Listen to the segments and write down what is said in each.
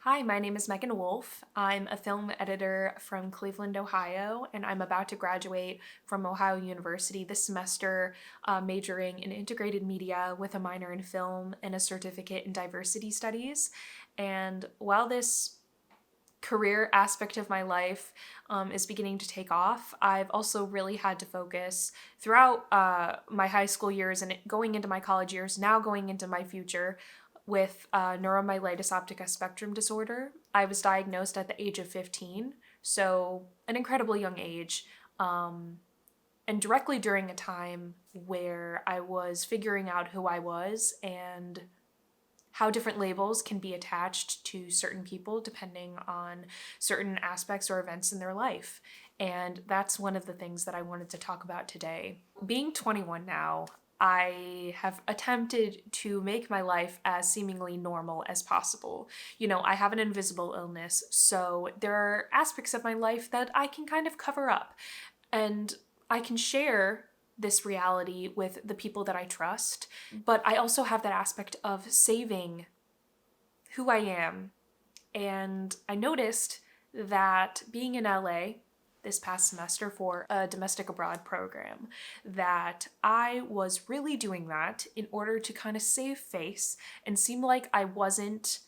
Hi, my name is Megan Wolf. I'm a film editor from Cleveland, Ohio, and I'm about to graduate from Ohio University this semester, majoring in integrated media with a minor in film and a certificate in diversity studies. And while this career aspect of my life is beginning to take off, I've also really had to focus throughout my high school years and going into my college years, now going into my future, with neuromyelitis optica spectrum disorder. I was diagnosed at the age of 15, so an incredibly young age, and directly during a time where I was figuring out who I was and how different labels can be attached to certain people depending on certain aspects or events in their life. And that's one of the things that I wanted to talk about today. Being 21 now, I have attempted to make my life as seemingly normal as possible. I have an invisible illness, so there are aspects of my life that I can kind of cover up. And I can share this reality with the people that I trust, but I also have that aspect of saving who I am. And I noticed that being in LA this past semester for a domestic abroad program, that I was really doing that in order to kind of save face and seem like I wasn't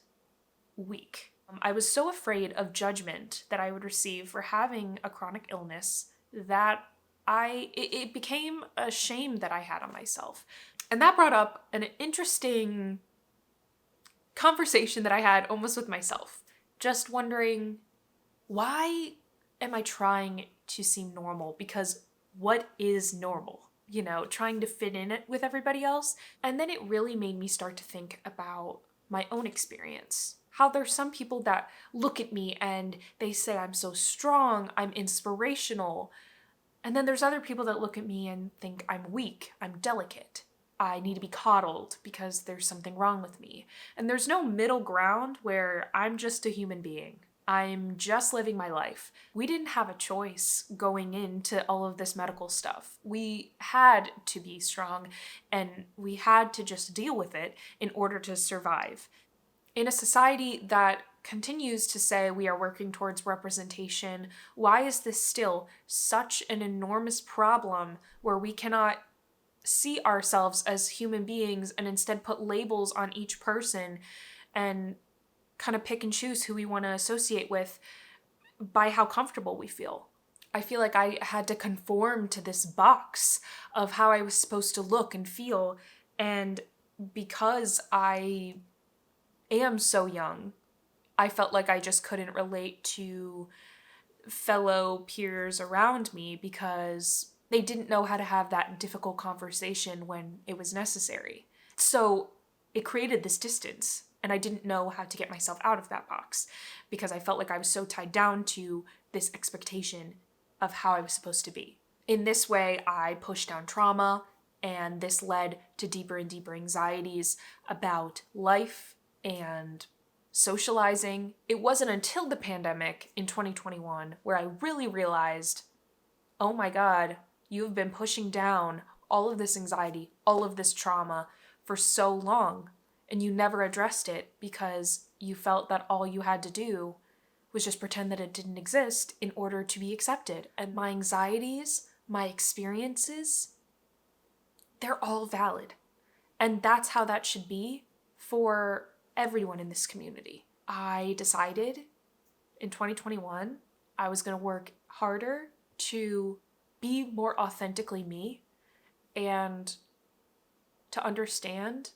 weak. I was so afraid of judgment that I would receive for having a chronic illness that it became a shame that I had on myself. And that brought up an interesting conversation that I had almost with myself. Just wondering, why am I trying to seem normal? Because what is normal? Trying to fit in it with everybody else. And then it really made me start to think about my own experience. How there's some people that look at me and they say I'm so strong, I'm inspirational. And then there's other people that look at me and think I'm weak, I'm delicate. I need to be coddled because there's something wrong with me. And there's no middle ground where I'm just a human being. I'm just living my life. We didn't have a choice going into all of this medical stuff. We had to be strong and we had to just deal with it in order to survive. In a society that continues to say we are working towards representation, why is this still such an enormous problem where we cannot see ourselves as human beings and instead put labels on each person and kind of pick and choose who we want to associate with by how comfortable we feel? I feel like I had to conform to this box of how I was supposed to look and feel, and because I am so young, I felt like I just couldn't relate to fellow peers around me because they didn't know how to have that difficult conversation when it was necessary. So it created this distance, and I didn't know how to get myself out of that box because I felt like I was so tied down to this expectation of how I was supposed to be. In this way, I pushed down trauma, and this led to deeper and deeper anxieties about life and socializing. It wasn't until the pandemic in 2021 where I really realized, oh my God, you've been pushing down all of this anxiety, all of this trauma for so long, and you never addressed it because you felt that all you had to do was just pretend that it didn't exist in order to be accepted. And my anxieties, my experiences, they're all valid. And that's how that should be for everyone in this community. I decided in 2021 I was going to work harder to be more authentically me and to understand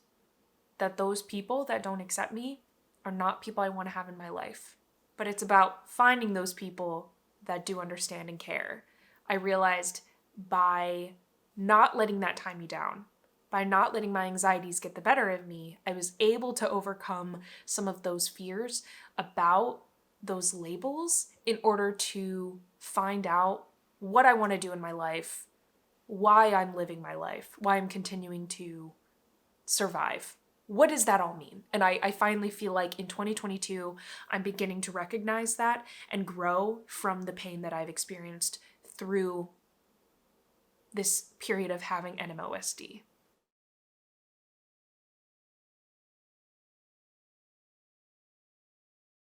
that those people that don't accept me are not people I want to have in my life. But it's about finding those people that do understand and care. I realized by not letting that tie me down, by not letting my anxieties get the better of me, I was able to overcome some of those fears about those labels in order to find out what I want to do in my life, why I'm living my life, why I'm continuing to survive. What does that all mean? And I finally feel like in 2022, I'm beginning to recognize that and grow from the pain that I've experienced through this period of having NMOSD.